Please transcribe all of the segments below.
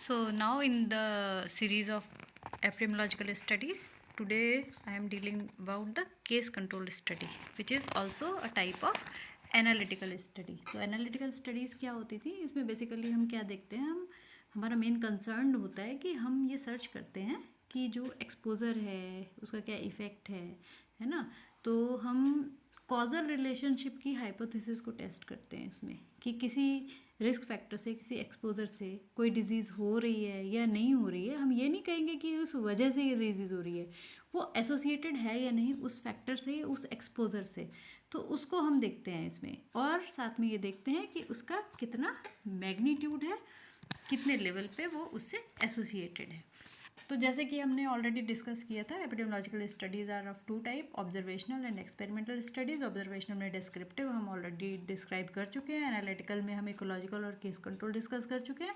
So now in the series of epidemiological studies, today I am dealing about the case control study, which is also a type of analytical study. तो analytical studies क्या होती थी, इसमें basically हम क्या देखते हैं, हम हमारा मेन कंसर्न होता है कि हम ये सर्च करते हैं कि जो एक्सपोज़र है उसका क्या इफ़ेक्ट है ना. तो हम कॉजल रिलेशनशिप की हाइपोथेसिस को टेस्ट करते हैं इसमें कि किसी रिस्क फैक्टर से, किसी एक्सपोज़र से कोई डिज़ीज़ हो रही है या नहीं हो रही है. हम ये नहीं कहेंगे कि उस वजह से ये डिज़ीज़ हो रही है, वो एसोसिएटेड है या नहीं उस फैक्टर से, उस एक्सपोज़र से. तो उसको हम देखते हैं इसमें, और साथ में ये देखते हैं कि उसका कितना मैग्नीट्यूड है, कितने लेवल पे वो उससे एसोसिएटेड है. तो जैसे कि हमने ऑलरेडी डिस्कस किया था, epidemiological studies are of two type, observational and experimental studies. Observational में डिस्क्रिप्टिव हम ऑलरेडी डिस्क्राइब कर चुके हैं. एनालिटिकल में हम इकोलॉजिकल और केस कंट्रोल डिस्कस कर चुके हैं.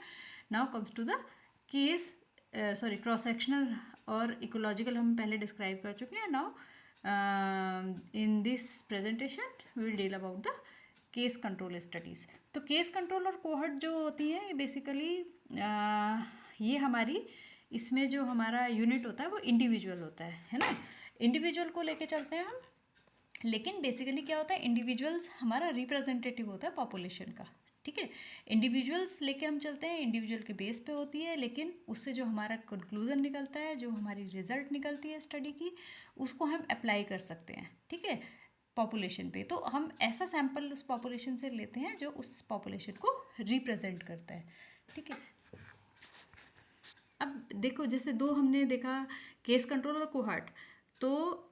Now comes to the case cross sectional और इकोलॉजिकल हम पहले डिस्क्राइब कर चुके हैं. Now in this presentation we will deal about the case control studies. तो केस कंट्रोल और कोहर्ट जो होती हैं, ये बेसिकली ये हमारी इसमें जो हमारा यूनिट होता है वो इंडिविजुअल होता है ना. इंडिविजुअल को लेके चलते हैं हम, लेकिन बेसिकली क्या होता है, इंडिविजुअल्स हमारा रिप्रेजेंटेटिव होता है पॉपुलेशन का. ठीक है, इंडिविजुअल्स लेके हम चलते हैं, इंडिविजुअल के बेस पे होती है, लेकिन उससे जो हमारा कंक्लूजन निकलता है, जो हमारी रिजल्ट निकलती है स्टडी की, उसको हम अप्लाई कर सकते हैं. ठीक है, पॉपुलेशन पे. तो हम ऐसा सैम्पल उस पॉपुलेशन से लेते हैं जो उस पॉपुलेशन को रिप्रेजेंट करता है. ठीक है, अब देखो जैसे दो हमने देखा, केस कंट्रोल और कोहर्ट. तो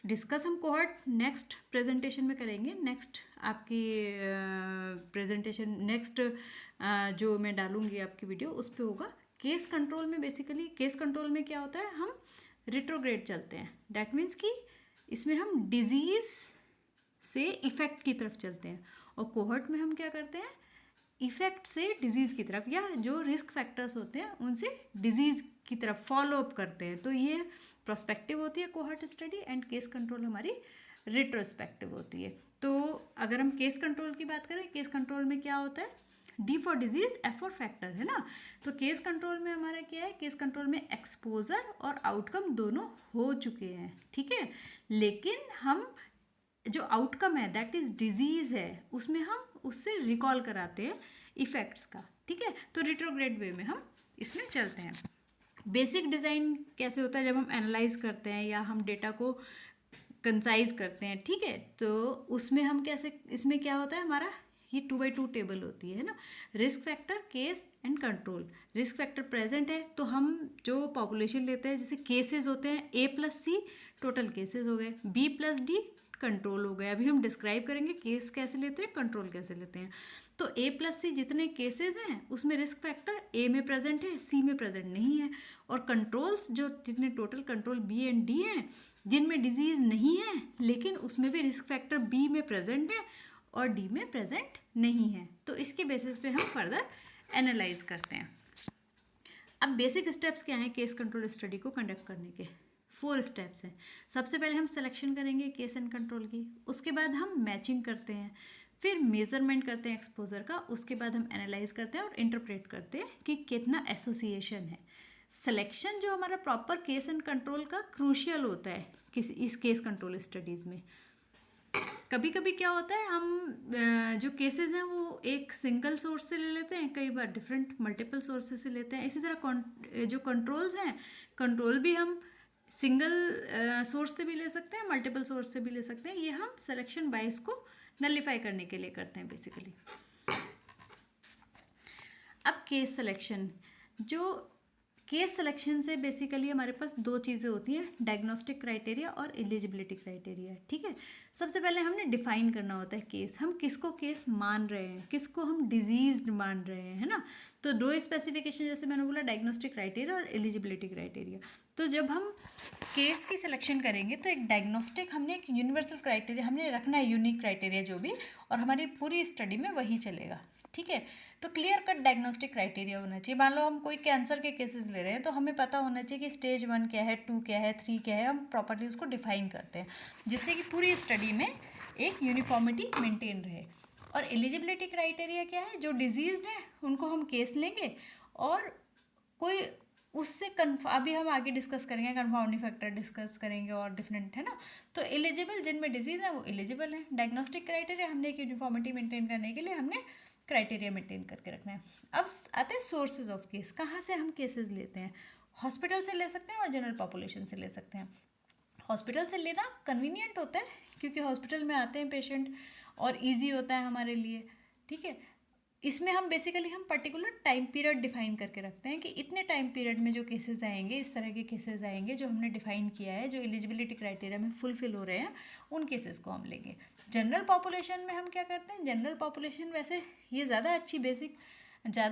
डिस्कस हम कोहर्ट नेक्स्ट प्रेजेंटेशन में करेंगे. नेक्स्ट आपकी प्रेजेंटेशन नेक्स्ट जो मैं डालूंगी आपकी वीडियो उस पर होगा. केस कंट्रोल में बेसिकली, केस कंट्रोल में क्या होता है, हम रिट्रोग्रेड चलते हैं. दैट मीन्स कि इसमें हम डिजीज़ से इफ़ेक्ट की तरफ चलते हैं, और कोहर्ट में हम क्या करते हैं, इफ़ेक्ट से डिजीज़ की तरफ, या जो रिस्क फैक्टर्स होते हैं उनसे डिजीज़ की तरफ फॉलो अप करते हैं. तो ये प्रोस्पेक्टिव होती है cohort study, and case control हमारी रिट्रोस्पेक्टिव होती है. तो अगर हम केस कंट्रोल की बात करें, केस कंट्रोल में क्या होता है, D for disease, F for factor, है ना. तो केस कंट्रोल में हमारा क्या है, केस कंट्रोल में एक्सपोजर और आउटकम दोनों हो चुके हैं. ठीक है, लेकिन हम जो आउटकम है दैट इज़ डिजीज़ है, उसमें हम उससे रिकॉल कराते हैं इफ़ेक्ट्स का. ठीक है, तो रिट्रोग्रेड वे में हम इसमें चलते हैं. बेसिक डिज़ाइन कैसे होता है, जब हम एनालाइज करते हैं या हम डेटा को कंसाइज करते हैं. ठीक है, तो उसमें हम कैसे, इसमें क्या होता है, हमारा ये 2x2 टेबल होती है ना. Risk factor, case and control. Risk factor present है तो हम जो पॉपुलेशन लेते हैं, जैसे केसेस होते हैं A+C टोटल केसेस हो गए, B+D कंट्रोल हो गया. अभी हम डिस्क्राइब करेंगे केस कैसे लेते हैं, कंट्रोल कैसे लेते हैं. तो A+C जितने केसेस हैं उसमें रिस्क फैक्टर A में प्रेजेंट है, C में प्रेजेंट नहीं है. और कंट्रोल्स जो जितने total control B and D हैं, जिनमें डिजीज़ नहीं है लेकिन उसमें भी रिस्क फैक्टर B में प्रेजेंट है और D में प्रेजेंट नहीं है. तो इसके बेसिस पे हम फर्दर एनालाइज करते हैं. अब बेसिक स्टेप्स क्या हैं केस कंट्रोल स्टडी को कंडक्ट करने के, 4 स्टेप्स हैं. सबसे पहले हम सिलेक्शन करेंगे केस एंड कंट्रोल की, उसके बाद हम मैचिंग करते हैं, फिर मेजरमेंट करते हैं एक्सपोजर का, उसके बाद हम एनालाइज करते हैं और इंटरप्रेट करते हैं कि कितना एसोसिएशन है. सिलेक्शन जो हमारा प्रॉपर केस एंड कंट्रोल का क्रूशियल होता है इस केस कंट्रोल स्टडीज़ में. कभी कभी क्या होता है, हम जो केसेस हैं वो एक सिंगल सोर्स से ले लेते हैं, कई बार डिफरेंट मल्टीपल सोर्सेज से लेते हैं. इसी तरह जो कंट्रोल्स हैं, कंट्रोल भी हम सिंगल सोर्स से भी ले सकते हैं, मल्टीपल सोर्स से भी ले सकते हैं. ये हम सिलेक्शन बायस को नलिफाई करने के लिए करते हैं बेसिकली. अब केस सिलेक्शन, जो केस सिलेक्शन से बेसिकली हमारे पास 2 चीज़ें होती हैं, डायग्नोस्टिक क्राइटेरिया और एलिजिबिलिटी क्राइटेरिया. ठीक है, सबसे पहले हमने डिफाइन करना होता है केस, हम किसको केस मान रहे हैं, किसको हम डिजीज मान रहे हैं, है ना. तो 2 स्पेसिफिकेशन, जैसे मैंने बोला, डायग्नोस्टिक क्राइटेरिया और एलिजिबिलिटी क्राइटेरिया. तो जब हम केस की सिलेक्शन करेंगे तो एक डायग्नोस्टिक, हमने एक यूनिवर्सल क्राइटेरिया हमने रखना है, यूनिक क्राइटेरिया जो भी, और हमारी पूरी स्टडी में वही चलेगा. ठीक है, तो क्लियर कट डायग्नोस्टिक क्राइटेरिया होना चाहिए. मान लो हम कोई कैंसर के केसेस ले रहे हैं तो हमें पता होना चाहिए कि स्टेज 1 क्या है, 2 क्या है, 3 क्या है. हम प्रॉपर्ली उसको डिफाइन करते हैं जिससे कि पूरी स्टडी में एक यूनिफॉर्मिटी मेंटेन रहे. और एलिजिबिलिटी क्राइटेरिया क्या है, जो डिजीज़ है उनको हम केस लेंगे और कोई उससे अभी हम आगे डिस्कस करेंगे, कंफाउंडिंग फैक्टर डिस्कस करेंगे और डिफरेंट है ना। तो एलिजिबल जिनमें डिजीज़ है वो एलिजिबल है। डायग्नोस्टिक क्राइटेरिया हमने एक यूनिफॉर्मिटी मेंटेन करने के लिए हमने क्राइटेरिया मेंटेन करके रखना है। अब आते हैं सोर्सेज ऑफ केस, कहाँ से हम केसेस लेते हैं। हॉस्पिटल से ले सकते हैं और जनरल पॉपुलेशन से ले सकते हैं। हॉस्पिटल से लेना कन्वीनियंट होता है क्योंकि हॉस्पिटल में आते हैं पेशेंट और इजी होता है हमारे लिए, ठीक है। इसमें हम बेसिकली हम पर्टिकुलर टाइम पीरियड डिफाइन करके रखते हैं कि इतने टाइम पीरियड में जो केसेस आएंगे, इस तरह के केसेस आएंगे जो हमने डिफाइन किया है, जो एलिजिबिलिटी क्राइटेरिया में फुलफिल हो रहे हैं, उन केसेस को हम लेंगे। जनरल पॉपुलेशन में हम क्या करते हैं, जनरल पॉपुलेशन वैसे ये ज़्यादा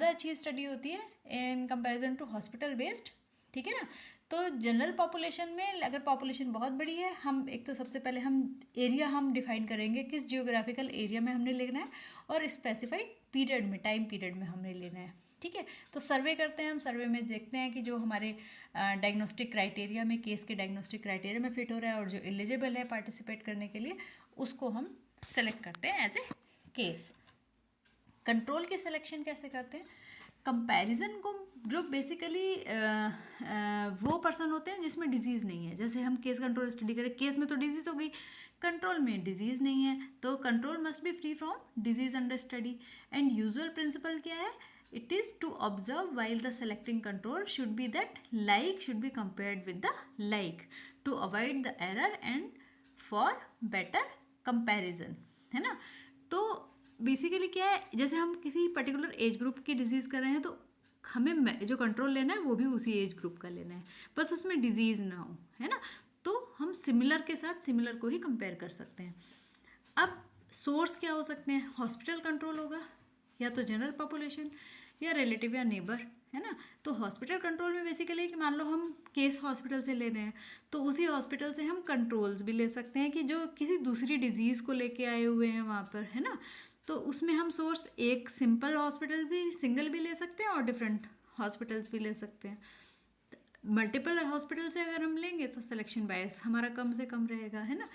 अच्छी स्टडी होती है in comparison to hospital based, ठीक है ना। तो जनरल पॉपुलेशन में अगर पॉपुलेशन बहुत बड़ी है, हम एक तो सबसे पहले हम एरिया हम डिफाइन करेंगे किस जियोग्राफिकल एरिया में हमने लेना है और स्पेसिफाइड पीरियड में, टाइम पीरियड में हमने लेना है, ठीक है। तो सर्वे करते हैं हम, सर्वे में देखते हैं कि जो हमारे डायग्नोस्टिक क्राइटेरिया में, केस के डायग्नोस्टिक क्राइटेरिया में फिट हो रहा है और जो एलिजिबल है पार्टिसिपेट करने के लिए, उसको हम सेलेक्ट करते हैं एज ए केस। कंट्रोल की सिलेक्शन कैसे करते हैं, कंपैरिजन को जो बेसिकली वो पर्सन होते हैं जिसमें डिजीज़ नहीं है। जैसे हम केस कंट्रोल स्टडी करें, केस में तो डिजीज़ हो गई, कंट्रोल में डिजीज़ नहीं है, तो control must be free from disease under study. And usual principle क्या है, it is to observe while the selecting control should be that like should be compared with the like to avoid the error and for better comparison, है ना। तो basically क्या है, जैसे हम किसी पर्टिकुलर एज ग्रुप की डिजीज़ कर रहे हैं तो हमें जो कंट्रोल लेना है वो भी उसी एज ग्रुप का लेना है, बस उसमें डिजीज़ ना हो, है ना। तो हम सिमिलर के साथ सिमिलर को ही कंपेयर कर सकते हैं। अब सोर्स क्या हो सकते हैं, हॉस्पिटल कंट्रोल होगा, या तो जनरल पॉपुलेशन, या रिलेटिव, या नेबर, है ना। तो हॉस्पिटल कंट्रोल में बेसिकली कि मान लो हम केस हॉस्पिटल से ले रहे हैं तो उसी हॉस्पिटल से हम कंट्रोल्स भी ले सकते हैं कि जो किसी दूसरी डिजीज़ को लेके आए हुए हैं वहाँ पर, है ना। तो उसमें हम सोर्स एक सिंपल हॉस्पिटल भी, सिंगल भी ले सकते हैं और डिफरेंट हॉस्पिटल्स भी ले सकते हैं। मल्टीपल हॉस्पिटल से अगर हम लेंगे तो सिलेक्शन बायस हमारा कम से कम रहेगा, है ना।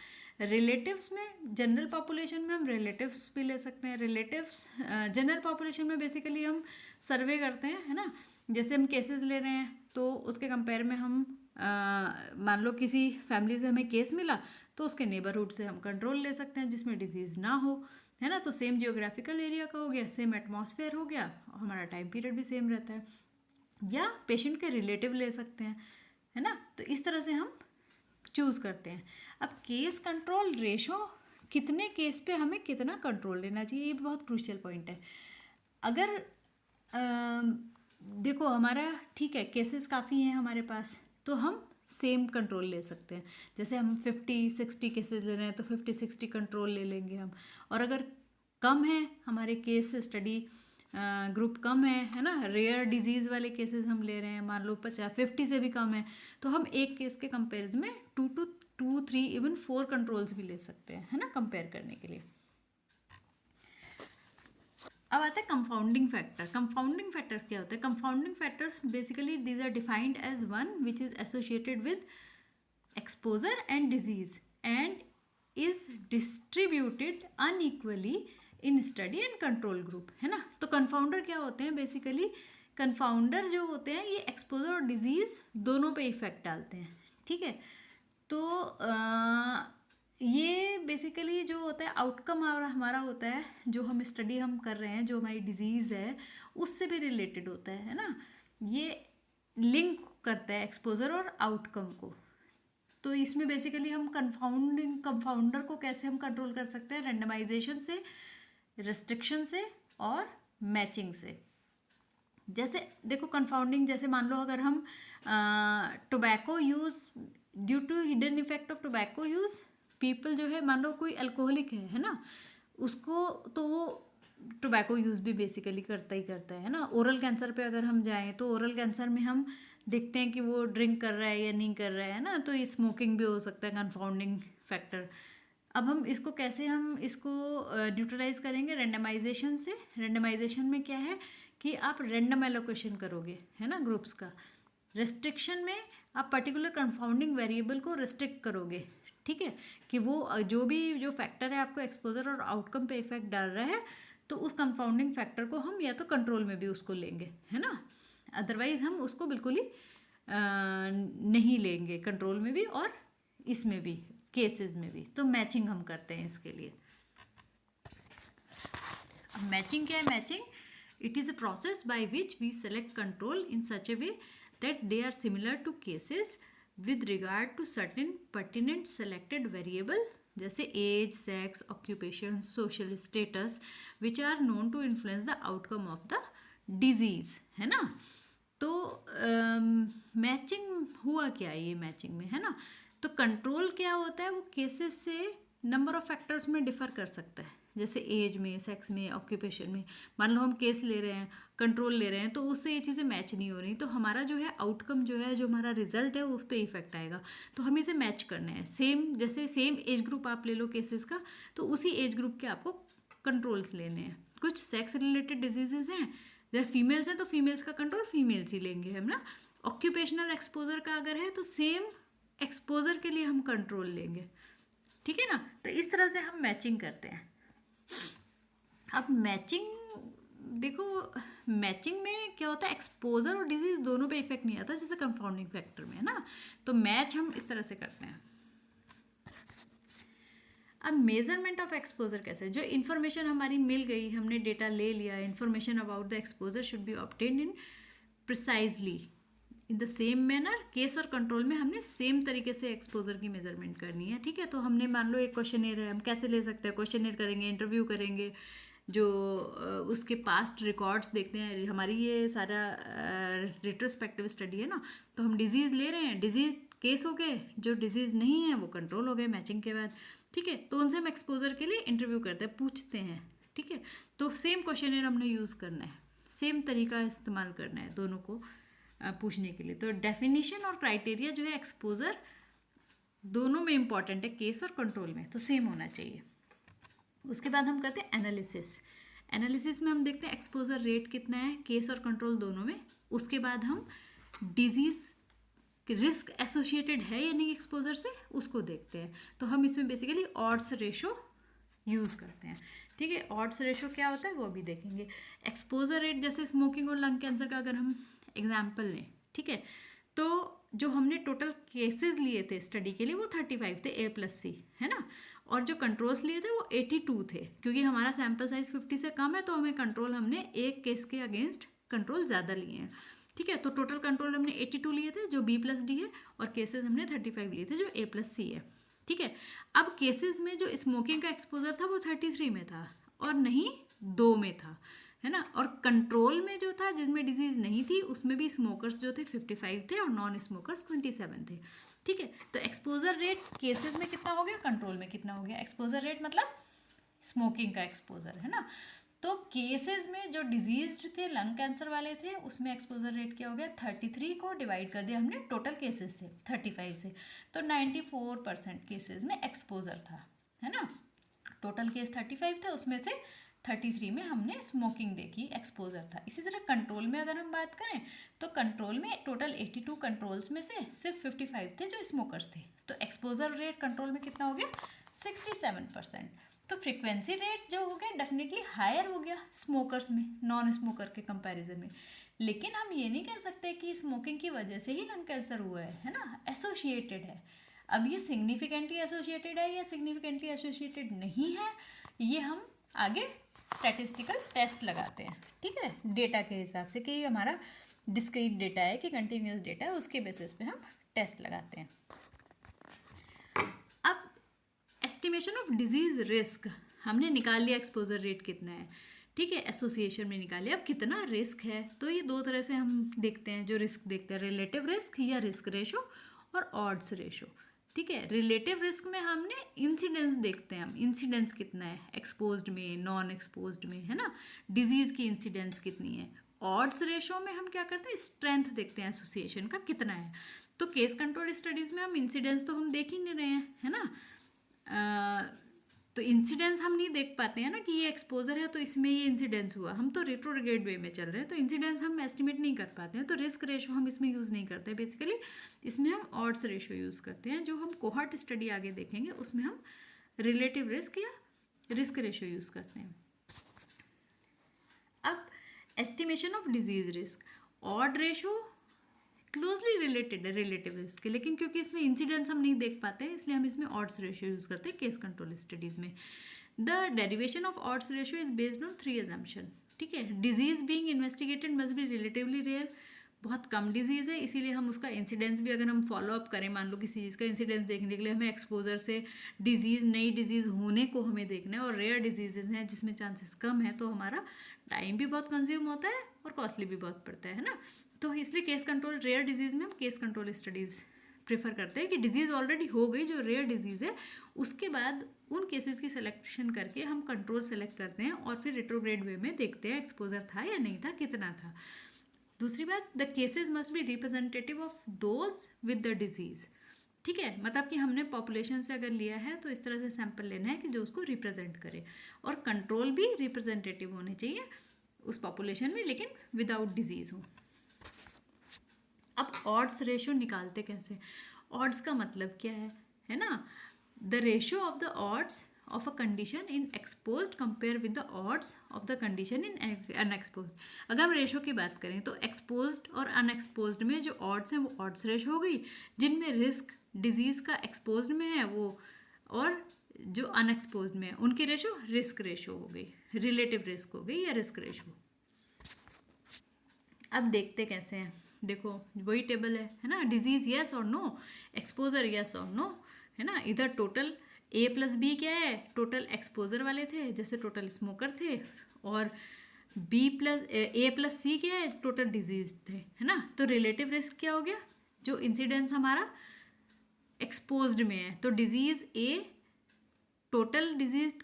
रिलेटिव्स में, जनरल पॉपुलेशन में हम रिलेटिव्स भी ले सकते हैं। रिलेटिव्स जनरल पॉपुलेशन में बेसिकली हम सर्वे करते हैं, है ना। जैसे हम केसेस ले रहे हैं तो उसके कंपेयर में हम मान लो किसी फैमिली से हमें केस मिला तो उसके नेबरहुड से हम कंट्रोल ले सकते हैं जिसमें डिजीज़ ना हो, है ना। तो सेम जियोग्राफिकल एरिया का हो गया, सेम एटमॉस्फेयर हो गया, हमारा टाइम पीरियड भी सेम रहता है। या पेशेंट के रिलेटिव ले सकते हैं, है ना। तो इस तरह से हम चूज़ करते हैं। अब केस कंट्रोल रेशो, कितने केस पे हमें कितना कंट्रोल लेना चाहिए, ये बहुत क्रूशियल पॉइंट है। अगर देखो हमारा ठीक है, केसेस काफ़ी हैं हमारे पास, तो हम सेम कंट्रोल ले सकते हैं। जैसे हम 50-60 केसेस ले रहे हैं तो 50-60 कंट्रोल ले लेंगे हम। और अगर कम है हमारे केस स्टडी ग्रुप कम है ना, रेयर डिजीज़ वाले केसेस हम ले रहे हैं, मान लो 50 से भी कम है, तो हम एक केस के कंपेरिजन में 2 to 3 इवन 4 कंट्रोल्स भी ले सकते हैं, है ना, कंपेयर करने के लिए। अब आता है कंफाउंडिंग फैक्टर। कंफाउंडिंग फैक्टर्स क्या होते हैं, confounding factors basically these are defined as one which is associated with exposure and disease and is distributed unequally in study and control group, है ना। तो कंफाउंडर क्या होते हैं, बेसिकली कंफाउंडर जो होते हैं ये एक्सपोजर और डिजीज़ दोनों पे इफेक्ट डालते हैं, ठीक है। तो ये बेसिकली जो होता है आउटकम हमारा होता है, जो हम स्टडी हम कर रहे हैं, जो हमारी डिजीज़ है उससे भी रिलेटेड होता है ना। ये लिंक करता है एक्सपोजर और आउटकम को। तो इसमें बेसिकली हम कंफाउंडर को कैसे हम कंट्रोल कर सकते हैं, रेंडमाइजेशन से, रेस्ट्रिक्शन से और मैचिंग से। जैसे देखो कंफाउंडिंग, जैसे मान लो अगर हम tobacco use, due to hidden effect of tobacco use, people जो है मान लो कोई अल्कोहलिक है ना, उसको तो वो टोबैको यूज़ भी बेसिकली करता है ना। ओरल कैंसर पे अगर हम जाएं तो ओरल कैंसर में हम देखते हैं कि वो ड्रिंक कर रहा है या नहीं कर रहा है ना, तो स्मोकिंग भी हो सकता है कंफाउंडिंग फैक्टर। अब हम इसको कैसे हम इसको न्यूट्रलाइज करेंगे, रेंडमाइजेशन से। रेंडमाइजेशन में क्या है कि आप रेंडम एलोकेशन करोगे, है ना, ग्रुप्स का। रेस्ट्रिक्शन में आप पर्टिकुलर कंफाउंडिंग वेरिएबल को रेस्ट्रिक्ट करोगे, ठीक है, कि वो जो फैक्टर है आपको एक्सपोजर और आउटकम पे इफेक्ट डाल रहा है, तो उस कंफाउंडिंग फैक्टर को हम या तो कंट्रोल में भी उसको लेंगे, है ना। अदरवाइज हम उसको बिल्कुल ही नहीं लेंगे कंट्रोल में भी और इसमें भी, केसेस में भी। तो मैचिंग हम करते हैं इसके लिए। अब मैचिंग क्या है? Matching, it is a process by which we select control in such a way that they are similar to cases with regard to certain pertinent selected variable, जैसे age, sex, occupation, social status, which are known to influence the outcome of the disease, है ना। तो matching हुआ क्या ये matching में, है ना। तो कंट्रोल क्या होता है? वो केसेस से नंबर ऑफ फैक्टर्स में डिफर कर सकता है, जैसे एज में, सेक्स में, ऑक्यूपेशन में। मान लो हम केस ले रहे हैं, कंट्रोल ले रहे हैं, तो उससे ये चीज़ें मैच नहीं हो रही, तो हमारा जो है आउटकम जो है, जो हमारा रिजल्ट है, उस पर इफेक्ट आएगा। तो हमें इसे मैच करना है। सेम, जैसे सेम एज ग्रुप आप ले लो केसेस का, तो उसी एज ग्रुप के आपको कंट्रोल्स लेने हैं। कुछ सेक्स रिलेटेड डिजीजेज हैं, जैसे फीमेल्स हैं तो फीमेल्स का कंट्रोल फीमेल्स ही लेंगे हम ना। ऑक्यूपेशनल एक्सपोजर का अगर है तो सेम एक्सपोजर के लिए हम कंट्रोल लेंगे, ठीक है ना। तो इस तरह से हम मैचिंग करते हैं। अब मैचिंग देखो, मैचिंग में क्या होता है, एक्सपोजर और डिजीज दोनों पे इफेक्ट नहीं आता, जैसे कंफाउंडिंग फैक्टर में, है ना। तो मैच हम इस तरह से करते हैं। अब मेजरमेंट ऑफ एक्सपोजर कैसे? जो इन्फॉर्मेशन हमारी मिल गई, हमने डेटा ले लिया, information about the exposure should be obtained in precisely in the same manner. Case और कंट्रोल में हमने सेम तरीके से एक्सपोजर की मेजरमेंट करनी है, ठीक है। तो हमने मान लो एक क्वेश्चनेयर है, हम कैसे ले सकते हैं? क्वेश्चनेयर करेंगे, इंटरव्यू करेंगे, जो उसके पास्ट रिकॉर्ड्स देखते हैं। हमारी ये सारा रिट्रोस्पेक्टिव स्टडी है ना। तो हम डिजीज़ ले रहे हैं, डिजीज़ केस हो गए, जो डिजीज़ नहीं है वो कंट्रोल हो गए मैचिंग के बाद, ठीक है। तो उनसे हम एक्सपोजर के लिए इंटरव्यू करते हैं, पूछते हैं, ठीक है। तो सेम क्वेश्चनेयर हमने यूज़ करना है, सेम तरीका इस्तेमाल करना है दोनों को पूछने के लिए। तो डेफिनेशन और क्राइटेरिया जो है एक्सपोजर दोनों में इंपॉर्टेंट है, केस और कंट्रोल में, तो सेम होना चाहिए। उसके बाद हम करते हैं एनालिसिस। एनालिसिस में हम देखते हैं एक्सपोजर रेट कितना है केस और कंट्रोल दोनों में। उसके बाद हम डिजीज़ रिस्क एसोसिएटेड है या नहीं एक्सपोजर से, उसको देखते हैं। तो हम इसमें बेसिकली ऑड्स रेशो यूज़ करते हैं, ठीक है। ऑड्स रेशो क्या होता है वो भी देखेंगे। एक्सपोजर रेट, जैसे स्मोकिंग और लंग कैंसर का अगर हम एग्जाम्पल लें, ठीक है, तो जो हमने टोटल केसेस लिए थे स्टडी के लिए वो 35 थे, A+C, है ना। और जो कंट्रोल्स लिए थे वो 82 थे, क्योंकि हमारा सैम्पल साइज 50 से कम है, तो हमें कंट्रोल, हमने एक केस के अगेंस्ट कंट्रोल ज़्यादा लिए हैं, ठीक है। तो टोटल कंट्रोल हमने 82 लिए थे जो B+D है, और केसेस हमने 35 लिए थे जो A+C है, ठीक है। अब केसेस में जो स्मोकिंग का एक्सपोजर था वो 33 में था और नहीं 2 में था, है ना। और कंट्रोल में जो था, जिसमें डिजीज नहीं थी, उसमें भी स्मोकर्स जो थे 55 थे और नॉन स्मोकर्स 27 थे, ठीक है। तो एक्सपोजर रेट केसेस में कितना हो गया, कंट्रोल में कितना हो गया। एक्सपोजर रेट मतलब स्मोकिंग का एक्सपोजर, है ना। तो केसेस में जो डिजीज्ड थे, लंग कैंसर वाले थे, उसमें एक्सपोजर रेट क्या हो गया, 33 को डिवाइड कर दिया हमने टोटल केसेस से 35 से, तो 94% केसेस में एक्सपोजर था, है ना। टोटल केस 35 थे, उसमें से 33 में हमने स्मोकिंग देखी, एक्सपोजर था। इसी तरह कंट्रोल में अगर हम बात करें तो कंट्रोल में टोटल 82 कंट्रोल्स में से सिर्फ 55 थे जो स्मोकर्स थे, तो एक्सपोजर रेट कंट्रोल में कितना हो गया, 67%। तो फ्रीक्वेंसी रेट जो हो गया डेफिनेटली हायर हो गया स्मोकर्स में नॉन स्मोकर के कंपैरिजन में। लेकिन हम ये नहीं कह सकते कि स्मोकिंग की वजह से ही लंग कैंसर हुआ है ना, एसोसिएटेड है। अब ये सिग्निफिकेंटली एसोसिएटेड है या सिग्निफिकेंटली एसोसिएटेड नहीं है, ये हम आगे स्टैटिस्टिकल टेस्ट लगाते हैं, ठीक है, डेटा के हिसाब से कि हमारा डिस्क्रीट डेटा है कि कंटिन्यूस डेटा है, उसके बेसिस पे हम टेस्ट लगाते हैं। अब एस्टिमेशन ऑफ डिजीज रिस्क हमने निकाल लिया, एक्सपोजर रेट कितना है, ठीक है, एसोसिएशन में निकाल लिया। अब कितना रिस्क है, तो ये दो तरह से हम देखते हैं, जो रिस्क देखते हैं, रिलेटिव रिस्क या रिस्क रेशो और ऑड्स रेशो, ठीक है। रिलेटिव रिस्क में हमने इंसिडेंस देखते हैं, हम इंसिडेंस कितना है एक्सपोज्ड में, नॉन एक्सपोज्ड में, है ना, डिजीज़ की इंसिडेंस कितनी है। ऑड्स रेशो में हम क्या करते हैं, स्ट्रेंथ देखते हैं एसोसिएशन का कितना है। तो केस कंट्रोल स्टडीज़ में हम इंसिडेंस तो हम देख ही नहीं रहे हैं, है ना। तो इंसिडेंस हम नहीं देख पाते हैं ना कि ये एक्सपोजर है तो इसमें ये इंसिडेंस हुआ, हम तो रेट्रोग्रेड वे में चल रहे हैं, तो इंसिडेंस हम एस्टिमेट नहीं कर पाते हैं। तो रिस्क रेशो हम इसमें यूज़ नहीं करते, बेसिकली इसमें हम ऑड्स रेशो यूज़ करते हैं। जो हम कोहॉर्ट स्टडी आगे देखेंगे उसमें हम रिलेटिव रिस्क या रिस्क रेशो यूज़ करते हैं। अब estimation of disease risk, odd ratio closely related है रिलेटिव रिस्क के, लेकिन क्योंकि इसमें इंसिडेंस हम नहीं देख पाते हैं इसलिए हम इसमें ऑड्स रेशियो यूज करते हैं केस कंट्रोल स्टडीज में. The derivation of odds ratio is based on 3 assumption. ठीक है. Disease being investigated must be relatively rare. बहुत कम डिजीज़ है इसीलिए हम उसका इंसिडेंस भी अगर हम फॉलो अप करें, मान लो किसी चीज़ का इंसिडेंस देखने के लिए हमें एक्सपोजर से डिजीज़ नई डिजीज़ होने को हमें देखना है और रेयर डिजीजेज हैं जिसमें चांसेस कम है, तो हमारा टाइम भी बहुत कंज्यूम होता है और कॉस्टली भी बहुत पड़ता है ना. तो इसलिए केस कंट्रोल रेयर डिजीज़ में हम केस कंट्रोल स्टडीज़ प्रेफर करते हैं कि डिजीज़ ऑलरेडी हो गई जो रेयर डिजीज़ है, उसके बाद उन केसेस की सिलेक्शन करके हम कंट्रोल सेलेक्ट करते हैं और फिर रिट्रोग्रेड वे में देखते हैं एक्सपोजर था या नहीं था, कितना था. दूसरी बात, the cases must be representative of those with the disease. ठीक है, मतलब कि हमने पॉपुलेशन से अगर लिया है तो इस तरह से सैंपल लेना है कि जो उसको रिप्रेजेंट करे, और कंट्रोल भी रिप्रेजेंटेटिव होने चाहिए उस पॉपुलेशन में लेकिन विदाउट डिजीज़ हो. अब ऑड्स रेशो निकालते कैसे? ऑड्स का मतलब क्या है ना? The ratio of the odds of a condition in exposed compare with the odds of the condition in unexposed. अगर हम रेशो की बात करें तो एक्सपोज्ड और अनएक्सपोज्ड में जो ऑड्स हैं वो ऑड्स रेशो हो गई, जिनमें रिस्क डिजीज़ का एक्सपोज्ड में है वो, और जो अनएक्सपोज्ड में है उनकी रेशो रिस्क रेशो हो गई, रिलेटिव रिस्क हो गई या रिस्क रेशो. अब देखते कैसे हैं. देखो वही टेबल है ना. डिजीज़ यस और नो, एक्सपोजर यस और नो, है ना. इधर टोटल A प्लस बी क्या है? टोटल एक्सपोजर वाले थे जैसे टोटल स्मोकर थे, और B प्लस A प्लस सी क्या है? टोटल डिजीज थे, है ना. तो रिलेटिव रिस्क क्या हो गया? जो इंसिडेंस हमारा एक्सपोज्ड में है, तो disease A total disease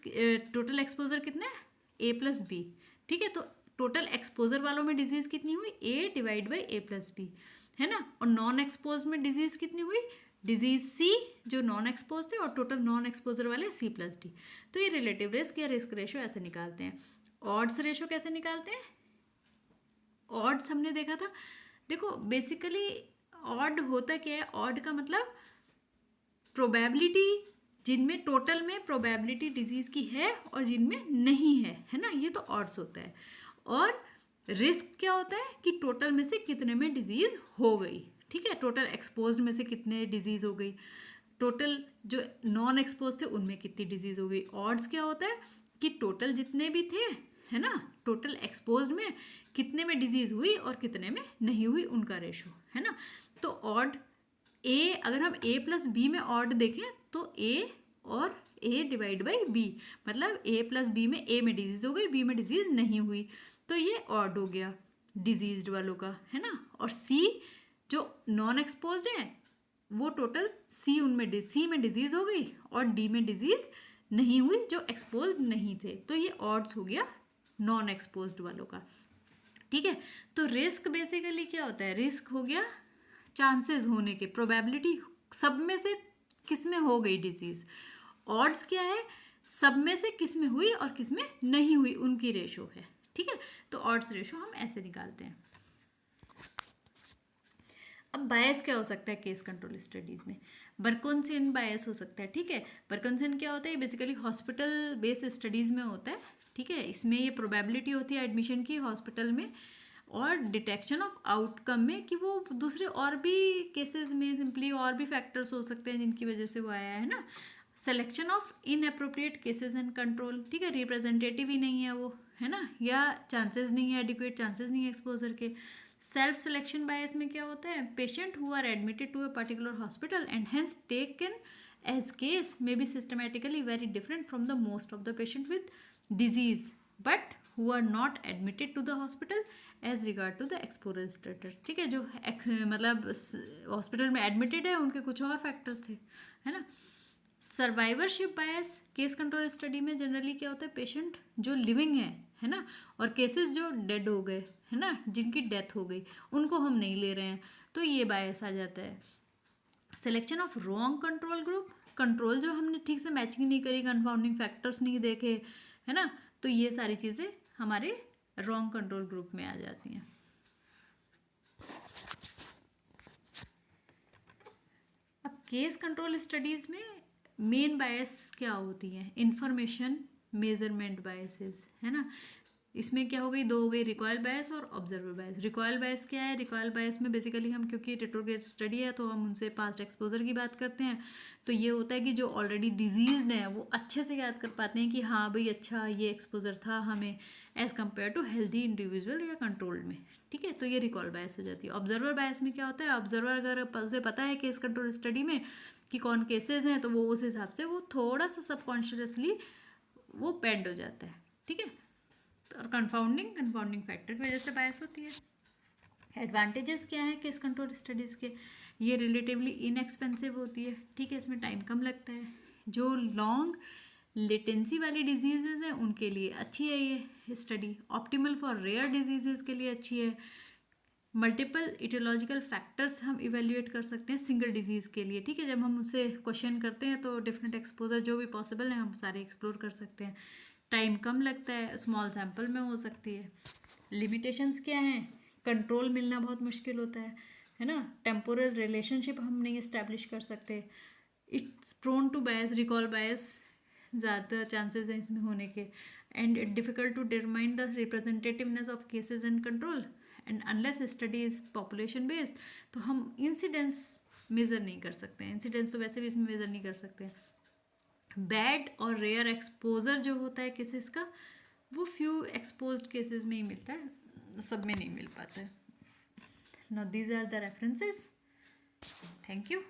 total exposure कितना है? A plus B. ठीक है, तो टोटल एक्सपोजर वालों में डिजीज कितनी हुई? A divide by A plus B, है ना. और नॉन एक्सपोज में डिजीज कितनी हुई? डिजीज सी जो नॉन एक्सपोज थे और टोटल नॉन एक्सपोजर वाले C प्लस डी. तो ये रिलेटिव रिस्क या रिस्क रेशो ऐसे निकालते हैं. ऑड्स रेशो कैसे निकालते हैं? ऑड्स हमने देखा था. देखो बेसिकली ऑड होता क्या है? ऑड का मतलब प्रोबेबिलिटी, जिनमें टोटल में प्रोबेबिलिटी डिजीज की है और जिनमें नहीं है ना, ये तो ऑड्स होता है. और रिस्क क्या होता है कि टोटल में से कितने में डिजीज हो गई. ठीक है, टोटल एक्सपोज्ड में से कितने डिजीज़ हो गई, टोटल जो नॉन एक्सपोज थे उनमें कितनी डिजीज़ हो गई. ऑड्स क्या होता है कि टोटल जितने भी थे, है ना, टोटल एक्सपोज्ड में कितने में डिजीज़ हुई और कितने में नहीं हुई, उनका रेशो, है ना. तो ऑड ए, अगर हम A प्लस बी में ऑड देखें तो A और A डिवाइड बाई बी, मतलब A प्लस बी में A में डिजीज़ हो गई, B में डिजीज़ नहीं हुई, तो ये ऑड हो गया डिजीज्ड वालों का, है ना. और C जो नॉन एक्सपोज्ड है वो टोटल C उनमें C में डिजीज़ हो गई और D में डिजीज़ नहीं हुई जो एक्सपोज्ड नहीं थे, तो ये ऑड्स हो गया नॉन एक्सपोज्ड वालों का. ठीक है, तो रिस्क बेसिकली क्या होता है? रिस्क हो गया चांसेस होने के, प्रोबेबिलिटी सब में से किस में हो गई डिजीज़. ऑड्स क्या है? सब में से किस में हुई और किस में नहीं हुई, उनकी रेशो है. ठीक है, तो ऑड्स रेशो हम ऐसे निकालते हैं. अब बायस क्या हो सकता है केस कंट्रोल स्टडीज़ में? बर्कुनसिन बायस हो सकता है. ठीक है, बर्कुनसिन क्या होता है? बेसिकली हॉस्पिटल बेस्ड स्टडीज़ में होता है. ठीक है, इसमें ये प्रोबेबिलिटी होती है एडमिशन की हॉस्पिटल में और डिटेक्शन ऑफ आउटकम में कि वो दूसरे और भी केसेस में सिंपली और भी फैक्टर्स हो सकते हैं जिनकी वजह से वो आया है ना. Selection of inappropriate cases and control. ठीक है, रिप्रेजेंटेटिव ही नहीं है वो, है ना, या चांसेस नहीं है, एडिक्वेट चांसेस नहीं है एक्सपोजर के. सेल्फ सिलेक्शन बायस में क्या होता है? Patient who are admitted to a particular hospital and hence taken as case may be systematically very different from the most of the patient with disease but who are not admitted to the hospital as regard to the exposure status. ठीक है, जो मतलब hospital में admitted है उनके कुछ और factors थे, है ना. Survivorship bias case control study में जनरली क्या होता है? पेशेंट जो लिविंग है ना, और केसेस जो डेड हो गए, है ना, जिनकी डेथ हो गई, उनको हम नहीं ले रहे हैं, तो ये बायस आ जाता है. Selection of wrong control group, control जो हमने ठीक से मैचिंग नहीं करी, कंफाउंडिंग फैक्टर्स नहीं देखे, है ना, तो ये सारी चीज़ें हमारे रॉन्ग कंट्रोल ग्रुप में आ जाती हैं. अब केस कंट्रोल स्टडीज़ में मेन बायस क्या होती हैं? इंफॉर्मेशन मेजरमेंट बायसेस, है ना. इसमें क्या हो गई, दो हो गई, रिकॉयल बायस और ऑब्जर्वर बायस। रिकॉयल बायस क्या है? रिकॉयल बायस में बेसिकली हम, क्योंकि रेट्रोग्रेड स्टडी है तो हम उनसे पास्ट एक्सपोजर की बात करते हैं, तो ये होता है कि जो ऑलरेडी डिजीज्ड है वो अच्छे से याद कर पाते हैं कि हाँ भाई अच्छा ये एक्सपोजर था हमें, as compare to healthy individual या कंट्रोल्ड में। ठीक है, तो ये रिकॉल बायस हो जाती है। ऑब्जर्वर बायस में क्या होता है? ऑब्जर्वर अगर उसे पता है केस कंट्रोल स्टडी में कि कौन केसेस हैं, तो वो उस हिसाब से वो थोड़ा सा सबकॉन्शियसली वो बेंड हो जाता है। ठीक है, और कंफाउंडिंग फैक्टर की वजह से बायस होती है। एडवांटेजेस क्या है केस कंट्रोल स्टडीज़ के? ये रिलेटिवली इनएक्सपेंसिव होती है। ठीक है, इसमें टाइम कम लगता है। जो लॉन्ग लेटेंसी वाली डिजीजेज हैं उनके लिए अच्छी है ये study. Optimal for rare diseases के लिए अच्छी है। मल्टीपल इटियोलॉजिकल फैक्टर्स हम इवेल्युएट कर सकते हैं सिंगल डिजीज़ के लिए। ठीक है, जब हम उससे क्वेश्चन करते हैं तो डिफरेंट एक्सपोजर जो भी पॉसिबल है हम सारे एक्सप्लोर कर सकते हैं। टाइम कम लगता है, स्मॉल सैम्पल में हो सकती है। लिमिटेशंस क्या हैं? कंट्रोल मिलना बहुत मुश्किल होता है ना। टेम्पोरल रिलेशनशिप हम नहीं इस्टेब्लिश कर सकते। It's prone to bias, recall bias ज़्यादा चांसेस हैं इसमें होने के। And it difficult to determine the representativeness of cases and control and unless study is population based, तो हम इंसिडेंस मेज़र नहीं कर सकते हैं। इंसिडेंस तो वैसे भी इसमें मेज़र नहीं कर सकते। बैड और रेयर एक्सपोजर जो होता है केसेस का, वो फ्यू एक्सपोज्ड केसेस में ही मिलता है, सब में नहीं मिल पाता है। Now these are the references. Thank you.